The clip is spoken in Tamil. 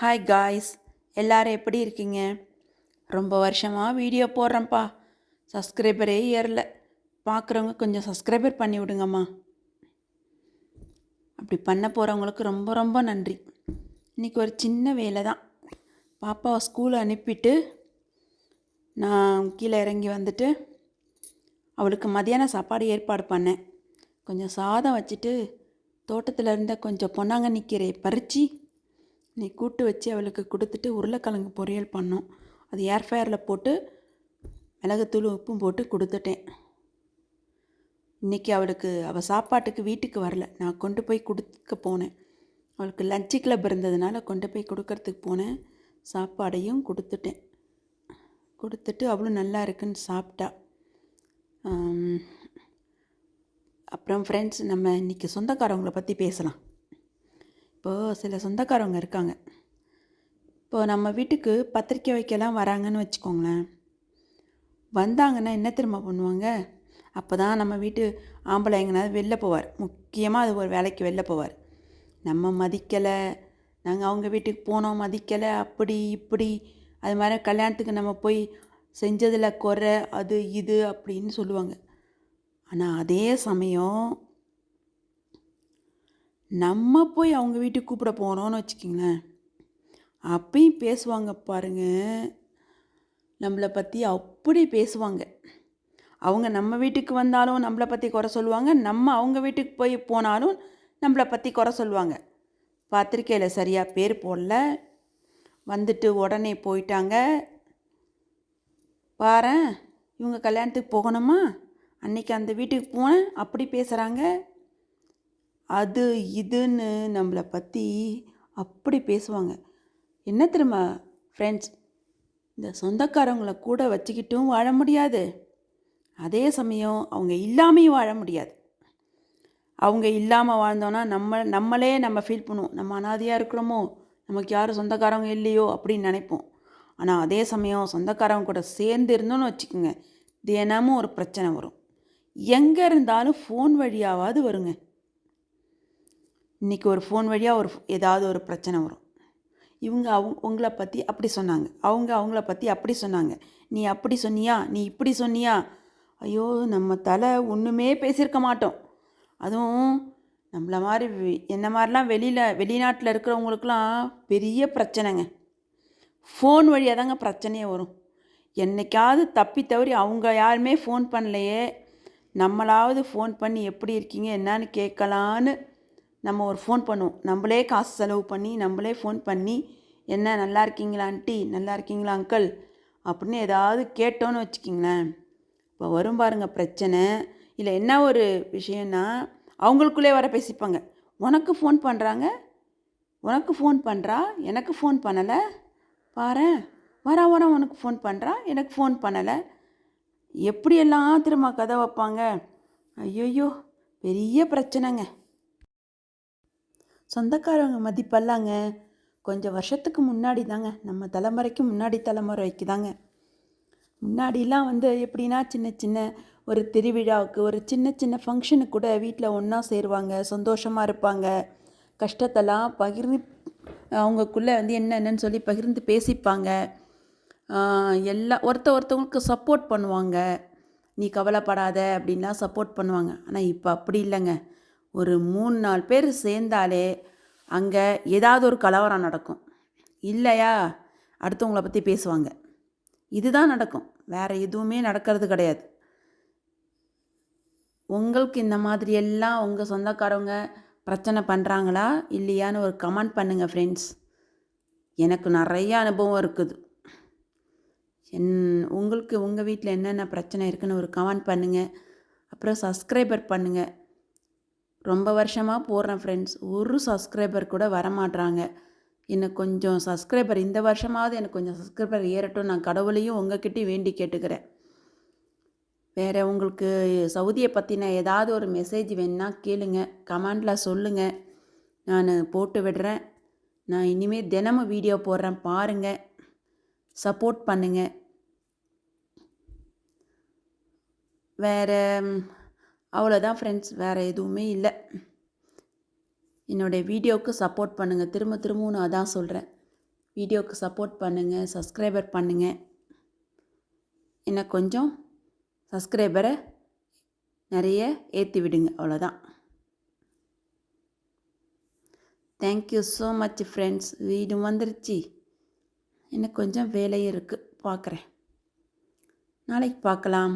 ஹாய் காய்ஸ், எல்லாரும் எப்படி இருக்கீங்க? ரொம்ப வருஷமாக வீடியோ போடுறேன்ப்பா, சப்ஸ்கிரைபரே ஏறல. பார்க்குறவங்க கொஞ்சம் சப்ஸ்கிரைபர் பண்ணி விடுங்கம்மா. அப்படி பண்ண போகிறவங்களுக்கு ரொம்ப ரொம்ப நன்றி. இன்றைக்கி ஒரு சின்ன வேலை தான். பாப்பாவை ஸ்கூல் அனுப்பிட்டு நான் கீழே இறங்கி வந்துட்டு அவளுக்கு மதியான சாப்பாடு ஏற்பாடு பண்ணேன். கொஞ்சம் சாதம் வச்சுட்டு தோட்டத்தில் இருந்த கொஞ்சம் பொன்னாங்கண்ணி கீரையை பறித்து நீ கூட்டு வச்சு அவளுக்கு கொடுத்துட்டு உருளைக்கிழங்கு பொரியல் பண்ணோம். அது ஏர் ஃபயரில் போட்டு மிளகுத்தூள் உப்பும் போட்டு கொடுத்துட்டேன். இன்றைக்கி அவள் சாப்பாட்டுக்கு வீட்டுக்கு வரல, நான் கொண்டு போய் கொடுக்க போனேன். அவளுக்கு லஞ்சு கிளப் இருந்ததுனால கொண்டு போய் கொடுக்கறதுக்கு போனேன். சாப்பாடையும் கொடுத்துட்டு அவளும் நல்லா இருக்குன்னு சாப்பிட்டா. அப்புறம் ஃப்ரெண்ட்ஸ், நம்ம இன்றைக்கி சொந்தக்காரவங்களை பற்றி பேசலாம். இப்போது சில சொந்தக்காரவங்க இருக்காங்க. இப்போது நம்ம வீட்டுக்கு பத்திரிக்கை வைக்கலாம் வராங்கன்னு வச்சுக்கோங்களேன். வந்தாங்கன்னா என்ன திரும்ப பண்ணுவாங்க? அப்போ தான் நம்ம வீட்டு ஆம்பளை எங்கேனாவது வெளில போவார், முக்கியமாக அது ஒரு வேலைக்கு வெளில போவார். நம்ம மதிக்கலை, நாங்கள் அவங்க வீட்டுக்கு போனோம் மதிக்கலை, அப்படி இப்படி அது மாதிரி கல்யாணத்துக்கு நம்ம போய் செஞ்சதில் குறை அது இது அப்படின்னு சொல்லுவாங்க. ஆனால் அதே சமயம் நம்ம போய் அவங்க வீட்டுக்கு கூப்பிட போனோன்னு வச்சுக்கிங்களேன், அப்பயும் பேசுவாங்க பாருங்க, நம்மளை பற்றி அப்படி பேசுவாங்க. அவங்க நம்ம வீட்டுக்கு வந்தாலும் நம்மளை பற்றி குறை சொல்லுவாங்க, நம்ம அவங்க வீட்டுக்கு போய் போனாலும் நம்மளை பற்றி குறை சொல்லுவாங்க. பத்திரிக்கையில் சரியாக பேர் போடல, வந்துட்டு உடனே போயிட்டாங்க, பாரேன் இவங்க கல்யாணத்துக்கு போகணுமா, அன்றைக்கி அந்த வீட்டுக்கு போனேன், அப்படி பேசுகிறாங்க, அது இதுன்னு நம்மளை பற்றி அப்படி பேசுவாங்க. என்ன தெரியுமா ஃப்ரெண்ட்ஸ், இந்த சொந்தக்காரவங்களை கூட வச்சுக்கிட்டும் வாழ முடியாது, அதே சமயம் அவங்க இல்லாமையும் வாழ முடியாது. அவங்க இல்லாமல் வாழ்ந்தோன்னா நம்மளே ஃபீல் பண்ணுவோம், நம்ம அனாதையாக இருக்கிறோமோ, நமக்கு யாரும் சொந்தக்காரவங்க இல்லையோ அப்படின்னு நினைப்போம். ஆனால் அதே சமயம் சொந்தக்காரவங்க கூட சேர்ந்து இருந்தோன்னு வச்சுக்கோங்க, தினமும் ஒரு பிரச்சனை வரும். எங்கே இருந்தாலும் ஃபோன் வழியாவது வருங்க. இன்றைக்கி ஒரு ஃபோன் வழியாக ஏதாவது ஒரு பிரச்சனை வரும். இவங்க உங்களை பற்றி அப்படி சொன்னாங்க, அவங்கள பற்றி அப்படி சொன்னாங்க, நீ அப்படி சொன்னியா, நீ இப்படி சொன்னியா. ஐயோ, நம்ம தலை ஒன்றுமே பேசியிருக்க மாட்டோம். அதுவும் நம்மளை மாதிரி என்ன மாதிரிலாம் வெளிநாட்டில் இருக்கிறவங்களுக்கெல்லாம் பெரிய பிரச்சனைங்க. ஃபோன் வழியாக தாங்க பிரச்சனையே வரும். என்னைக்காவது தப்பி தவறி அவங்க யாருமே ஃபோன் பண்ணலையே, நம்மளாவது ஃபோன் பண்ணி எப்படி இருக்கீங்க என்னான்னு கேட்கலான்னு நம்ம ஒரு ஃபோன் பண்ணுவோம். நம்மளே காசு செலவு பண்ணி நம்மளே ஃபோன் பண்ணி, என்ன நல்லா இருக்கீங்களா ஆண்டி, நல்லா இருக்கீங்களா அங்கிள் அப்படின்னு ஏதாவது கேட்டோன்னு வச்சுக்கிங்களேன், இப்போ வரும் பாருங்க பிரச்சனை. இல்லை என்ன ஒரு விஷயம்னா, அவங்களுக்குள்ளே வர பேசிப்பாங்க. உனக்கு ஃபோன் பண்ணுறாங்க, உனக்கு ஃபோன் பண்ணுறா, எனக்கு ஃபோன் பண்ணலை, பாரேன் வர உனக்கு ஃபோன் பண்ணுறா, எனக்கு ஃபோன் பண்ணலை, எப்படியெல்லாம் திரும்ப கதை வைப்பாங்க. ஐயோயோ, பெரிய பிரச்சனைங்க. சொந்தக்காரவங்க மதிப்பெல்லாங்க கொஞ்சம் வருஷத்துக்கு முன்னாடி தாங்க, நம்ம தலைமுறைக்கு முன்னாடி தலைமுறைக்கு தாங்க. முன்னாடிலாம் எப்படின்னா சின்ன ஒரு திருவிழாவுக்கு ஒரு சின்ன ஃபங்க்ஷனுக்கு கூட வீட்டில் ஒன்றா சேருவாங்க, சந்தோஷமாக இருப்பாங்க, கஷ்டத்தெல்லாம் பகிர்ந்து அவங்கக்குள்ளே என்னென்னு சொல்லி பகிர்ந்து பேசிப்பாங்க. ஒருத்தவங்களுக்கு சப்போர்ட் பண்ணுவாங்க, நீ கவலைப்படாத அப்படின்லாம் சப்போர்ட் பண்ணுவாங்க. ஆனால் இப்போ அப்படி இல்லைங்க. ஒரு 3-4 பேர் சேர்ந்தாலே அங்கே ஏதாவது ஒரு கலவரம் நடக்கும், இல்லையா அடுத்தவங்களை பற்றி பேசுவாங்க. இதுதான் நடக்கும், வேறு எதுவுமே நடக்கிறது கிடையாது. உங்களுக்கு இந்த மாதிரியெல்லாம் உங்கள் சொந்தக்காரவங்க பிரச்சனை பண்ணுறாங்களா இல்லையான்னு ஒரு கமெண்ட் பண்ணுங்கள் ஃப்ரெண்ட்ஸ். எனக்கு நிறைய அனுபவம் இருக்குது. உங்களுக்கு உங்கள் வீட்டில் என்னென்ன பிரச்சனை இருக்குதுன்னு ஒரு கமெண்ட் பண்ணுங்கள். அப்புறம் சப்ஸ்கிரைபர் பண்ணுங்கள். ரொம்ப வருஷமாக போடுறேன் ஃப்ரெண்ட்ஸ், ஒரு சப்ஸ்கிரைபர் கூட வரமாட்றாங்க. எனக்கு கொஞ்சம் சப்ஸ்கிரைபர் இந்த வருஷமாவது எனக்கு கொஞ்சம் சப்ஸ்கிரைபர் ஏறட்டும், நான் கடவுளையும் உங்ககிட்டையும் வேண்டி கேட்டுக்கிறேன். வேறு உங்களுக்கு சவுதியை பற்றின ஏதாவது ஒரு மெசேஜ் வேணுன்னா கேளுங்க, கமெண்டில் சொல்லுங்கள், நான் போட்டு விடுறேன். நான் இனிமேல் தினமும் வீடியோ போடுறேன், பாருங்கள், சப்போர்ட் பண்ணுங்கள். வேறு அவ்வளோதான் ஃப்ரெண்ட்ஸ், வேறு எதுவுமே இல்லை. என்னுடைய வீடியோவுக்கு சப்போர்ட் பண்ணுங்கள், திரும்பவும் நான் அதான் சொல்கிறேன். வீடியோவுக்கு சப்போர்ட் பண்ணுங்கள், சப்ஸ்கிரைபர் பண்ணுங்கள். இன்னும் கொஞ்சம் சப்ஸ்கிரைபரை நிறைய ஏற்றி விடுங்க, அவ்வளோதான். Thank you so much friends. வீடு வந்துருச்சு. இன்னும் கொஞ்சம் வேலையும் இருக்குது, பார்க்குறேன். நாளைக்கு பார்க்கலாம்.